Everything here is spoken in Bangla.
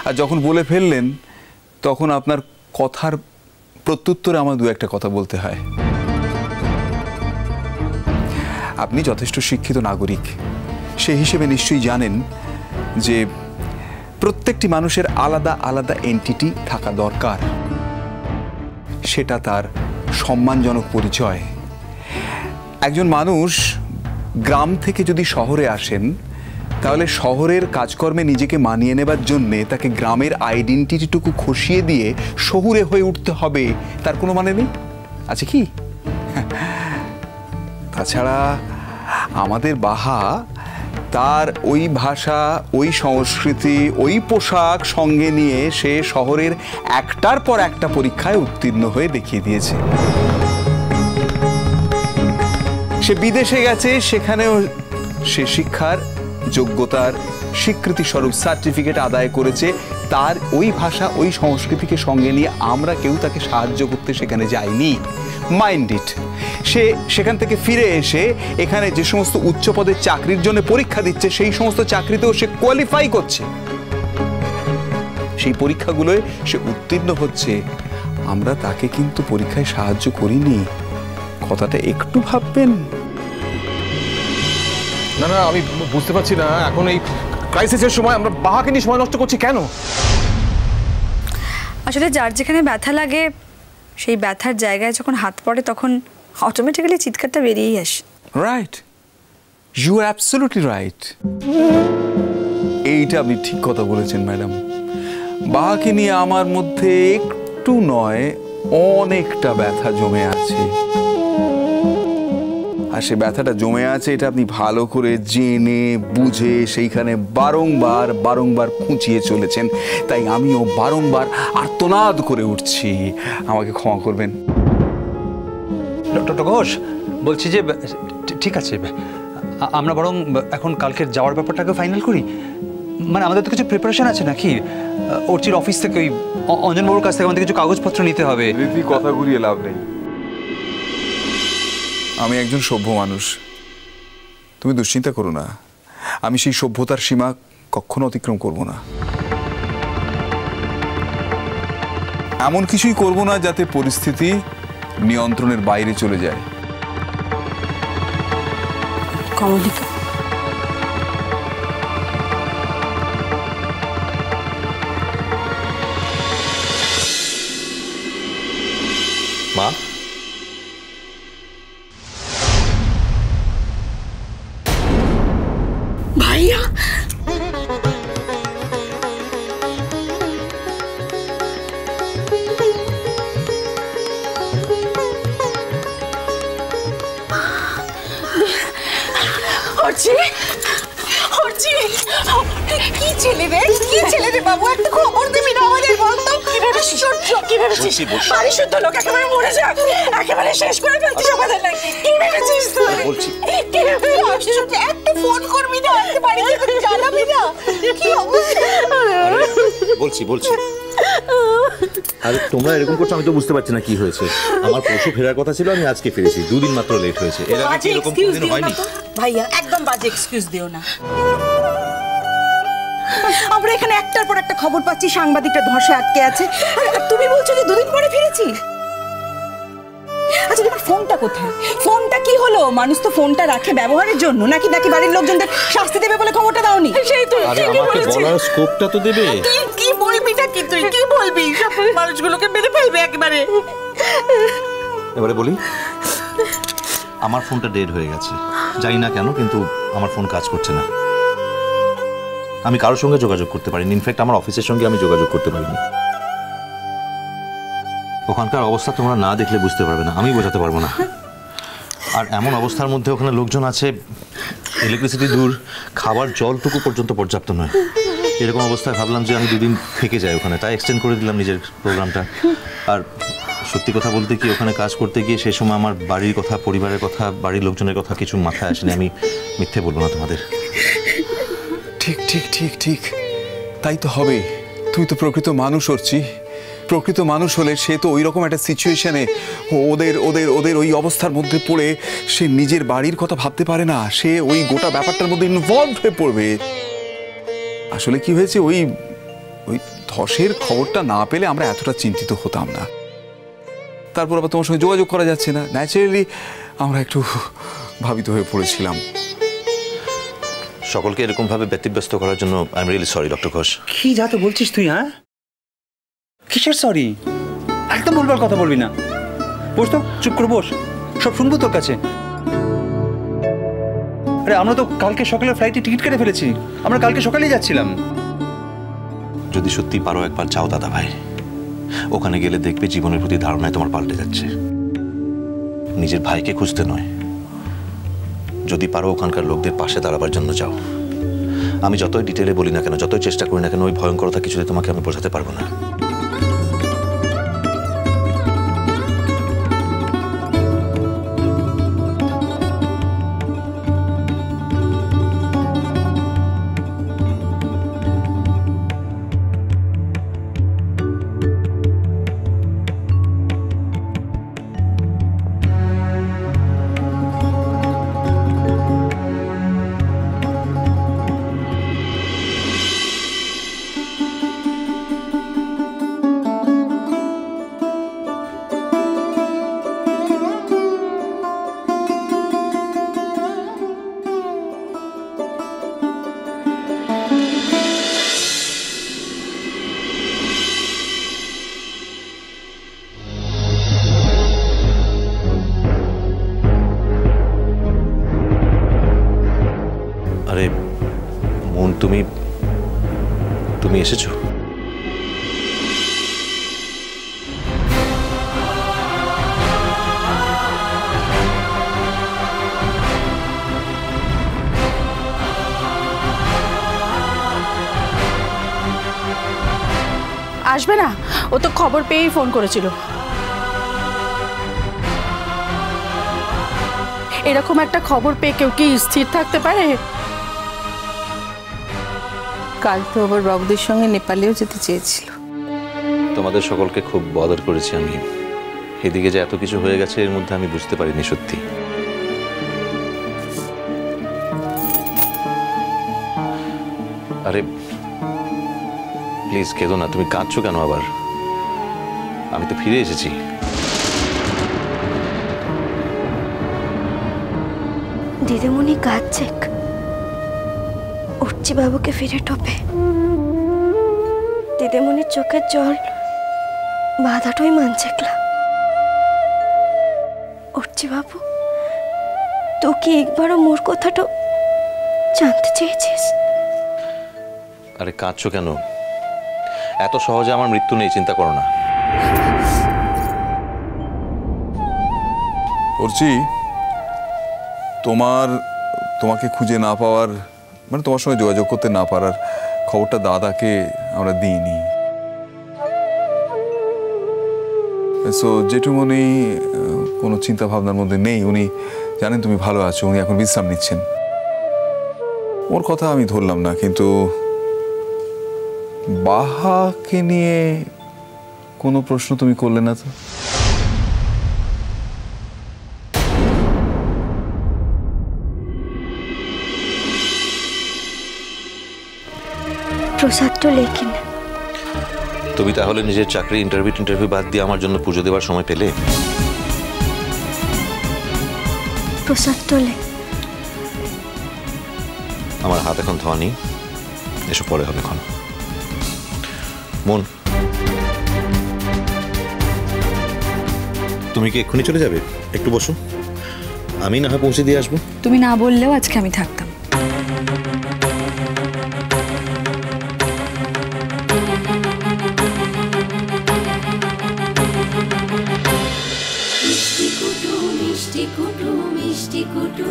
আর যখন বলে ফেললেন তখন আপনার কথার প্রত্যুত্তরে আমার দু একটা কথা বলতে হয়। আপনি যথেষ্ট শিক্ষিত নাগরিক, সেই হিসেবে নিশ্চয়ই জানেন যে প্রত্যেকটি মানুষের আলাদা আলাদা এন্টিটি থাকা দরকার, সেটা তার সম্মানজনক পরিচয়। একজন মানুষ গ্রাম থেকে যদি শহরে আসেন তাহলে শহরের কাজকর্মে নিজেকে মানিয়ে নেবার জন্যে তাকে গ্রামের আইডেন্টিটিটুকু খসিয়ে দিয়ে শহুরে হয়ে উঠতে হবে, তার কোনো মানে নেই, আছে কি? তাছাড়া আমাদের বাহা তার ওই ভাষা, ওই সংস্কৃতি, ওই পোশাক সঙ্গে নিয়ে সে শহরের একটার পর একটা পরীক্ষায় উত্তীর্ণ হয়ে দেখিয়ে দিয়েছে। সে বিদেশে গেছে, সেখানেও সে শিক্ষার যোগ্যতার স্বীকৃতি স্বরূপ সার্টিফিকেট আদায় করেছে। তার ওই ভাষা, ওই সংস্কৃতিকে সঙ্গে নিয়ে আমরা কেউ তাকে সাহায্য করতে সেখানে যাইনি। মাইন্ড ইট, সে সেখান থেকে ফিরে এসে এখানে যে সমস্ত উচ্চ পদের চাকরির জন্য পরীক্ষা দিচ্ছে সেই সমস্ত চাকরিতেও সে কোয়ালিফাই করছে, সেই পরীক্ষাগুলোয় সে উত্তীর্ণ হচ্ছে। আমরা তাকে কিন্তু পরীক্ষায় সাহায্য করিনি, কথাটা একটু ভাববেন। না না, আমি বুঝতে পারছি না এখন এই ক্রাইসিসের সময় আমরা বাহাকে নিয়ে সময় নষ্ট করছি কেন? আসলে যার যেখানে ব্যথা লাগে সেই ব্যথার জায়গায় যখন হাত পড়ে তখন অটোমেটিক্যালি চিৎকারটা বেরিয়েই আসে। Right, you are absolutely right. এইটা আপনি ঠিক কথা বলেছেন ম্যাডাম। বাহাকে নিয়ে আমার মধ্যে একটু নয় অনেকটা ব্যথা জমে আছে, আর সে ব্যথাটা জমে আছে এটা আপনি ভালো করে জেনে বুঝে সেইখানে বারংবার বারংবার খুঁচিয়ে চলেছেন, তাই আমিও বারংবার আর্তনাদ করে উঠছি। আমাকে ক্ষমা করবেন। ডক্টর ঘোষ বলছি যে ঠিক আছে, আমরা বরং এখন কালকে যাওয়ার ব্যাপারটাকে ফাইনাল করি। মানে আমাদের তো কিছু প্রিপারেশন আছে নাকি? অর্চির অফিস থেকে ওই অঞ্জনবাবুর কাছ থেকে আমাদের কিছু কাগজপত্র নিতে হবে। রীতি কথা ঘুরিয়ে লাভ নেই। আমি একজন সভ্য মানুষ, তুমি দুশ্চিন্তা করো না, আমি সেই সভ্যতার সীমা কখনো অতিক্রম করব না। এমন কিছুই করব না যাতে পরিস্থিতি নিয়ন্ত্রণের বাইরে চলে যায়। কমলিকা, মা, ভাইয়া কি ছেলে রে, কি ছেলে রে বাবু, একটা খবর দিবি না আমাদের? বলতো কি ভেবেছিস বাড়ি শুদ্ধ লোক একেবারে মরে যাক, একেবারে শেষ করে ফেলছিস আমাদের নাকি? কি ভেবেছিস তুই? বলছি একটা ফোন করবি না, বাড়িতে জানাবি না কি অবস্থা? বলছি আরে তোমরা এরকম করছো, আমি তো বুঝতে পারছি না কি হয়েছে। আমার পরশু ফেরার কথা ছিল, আমি আজকে ফিরেছি, দুদিন মাত্র লেট হয়েছে। এর আগে কি এরকম কোনোদিন হয়নি? ভাইয়া একদম বাজে এক্সকিউজ দিও না। আমরা এখানে একটার পর একটা খবর পাচ্ছি সাংবাদিকটা ধসে আটকে আছে, আর তুমি বলছো যে দুদিন পরে ফিরেছি। আচ্ছা তোমার ফোনটা কোথায়? ফোনটা কি হলো? মানুষ তো ফোনটা রাখে ব্যবহারের জন্য, নাকি নাকি বাড়ির লোকজনদের শাস্তি দেবে বলে খবরটা দাওনি? সেই তো আমাকে বলার স্কোপটা তো দেবে। কি বলবি নাকি তুই? কি বলবি? সব মানুষগুলোকে মেরে ফেলবে একেবারে। এবারে বলি, আমার ফোনটা ডেড হয়ে গেছে, জানি না কেন, কিন্তু আমার ফোন কাজ করছে না। আমি কারোর সঙ্গে যোগাযোগ করতে পারিনি, ইনফ্যাক্ট আমার অফিসের সঙ্গে আমি যোগাযোগ করতে পারিনি। ওখানকার অবস্থা তোমরা না দেখলে বুঝতে পারবে না, আমি বোঝাতে পারবো না। আর এমন অবস্থার মধ্যে ওখানে লোকজন আছে, ইলেকট্রিসিটি দূর, খাবার জলটুকু পর্যন্ত পর্যাপ্ত নয়। এরকম অবস্থায় ভাবলাম যে আমি দুদিন থেকে যাই ওখানে, তাই এক্সটেন্ড করে দিলাম নিজের প্রোগ্রামটা। আর সত্যি কথা বলতে কি, ওখানে কাজ করতে গিয়ে সেই সময় আমার বাড়ির কথা, পরিবারের কথা, বাড়ির লোকজনের কথা কিছু মাথায় আসেনি। আমি মিথ্যে বলবো না তোমাদের। ঠিক ঠিক ঠিক ঠিক, তাই তো হবে। তুই তো প্রকৃত মানুষ অর্চি, প্রকৃত মানুষ হলে সে তো ওই রকম একটা সিচুয়েশনে ওদের ওদের ওদের ওই অবস্থার মধ্যে পড়ে সে নিজের বাড়ির কথা ভাবতে পারে না, সে ওই গোটা ব্যাপারটার মধ্যে ইনভলভ হয়ে পড়বে। আসলে কি হয়েছে, ওই ওই ধসের খবরটা না পেলে আমরা এতটা চিন্তিত হতাম না। তারপর আবার তোমার সঙ্গে যোগাযোগ করা যাচ্ছে না, ন্যাচারালি আমরা একটু ভাবিত হয়ে পড়েছিলাম। সকলকে এরকম ভাবে ব্যতিব্যস্ত করার জন্য I am really sorry doctor Ghosh. কি যা তো বলছিস তুই, হ্যাঁ? কিসের সরি? একদম ভুলভাল কথা বলবি না। বস তো, চুপ করে বস, সব শুনবো তোর কাছে। আরে আমরা তো কালকে সকালে ফ্লাইটে টিকিট কেটে ফেলেছি, আমরা কালকে সকালেই যাচ্ছিলাম। যদি সত্যি পারো একবার যাও দাদা ভাই, ওখানে গেলে দেখবে জীবনের প্রতি ধারণায় তোমার পাল্টে যাচ্ছে। নিজের ভাইকে খুঁজতে নয়, যদি পারো ওখানকার লোকদের পাশে দাঁড়াবার জন্য যাও। আমি যতই ডিটেলে বলি না কেন, যতই চেষ্টা করি না কেন, ওই ভয়ঙ্করতা কিছুতে তোমাকে আমি বোঝাতে পারবো না। আরে মন, তুমি এসেছো? আসবে না, ও তো খবর পেয়েই ফোন করেছিল। এরকম একটা খবর পেয়ে কেউ কি স্থির থাকতে পারে? কাল তো আবার বাবুদের সঙ্গে নেপালেও যেতে চেয়েছিল। তোমাদের সকলকে খুব বদার করেছি আমি। এদিকে যে এত কিছু হয়ে গেছে এর মধ্যে আমি বুঝতে পারিনি সত্যি। আরে প্লিজ কেঁদো না, তুমি কাঁদছো কেন আবার? আমি তো ফিরে এসেছি। দিদিমণি কাঁদছে, উঠছি বাবুকে ফিরে টোপে। দিদিমণির চোখের জল বাধাটাই মানছে। উঠছি বাবু, তুই কি একবারও মোর কথাটা জানতে চেয়েছিস? আরে কাঁদছো কেন? এত সহজে আমার মৃত্যু নেই, চিন্তা করো না। করছি তোমাকে খুঁজে না পাওয়ার, মানে তোমার সঙ্গে যোগাযোগ করতে না পারার খবরটা দাদাকে আমরা দিইনি। সো জেঠুমনি কোনো চিন্তা ভাবনার মধ্যে নেই। উনি জানেন তুমি ভালো আছো, উনি এখন বিশ্রাম নিচ্ছেন। ওর কথা আমি ধরলাম না, কিন্তু বাহাকে নিয়ে কোনো প্রশ্ন তুমি করলে না তো? প্রসাদ তো লেখেন। তুমি তাহলে নিজের চাকরি ইন্টারভিউ বাদ দিয়ে আমার জন্য পুজো দেওয়ার সময় পেলে? প্রসাদ তোলে। আমার হাত এখন ধোয়া নেই, এসব পরে হবে। এখন মন, তুমি কি এক্ষুনি চলে যাবে? একটু বসো, আমি না হয় পৌঁছে দিয়ে আসবো। তুমি না বললেও আজকে আমি থাকতাম। মিষ্টি কুটু মিষ্টি কুটু মিষ্টি কুটু।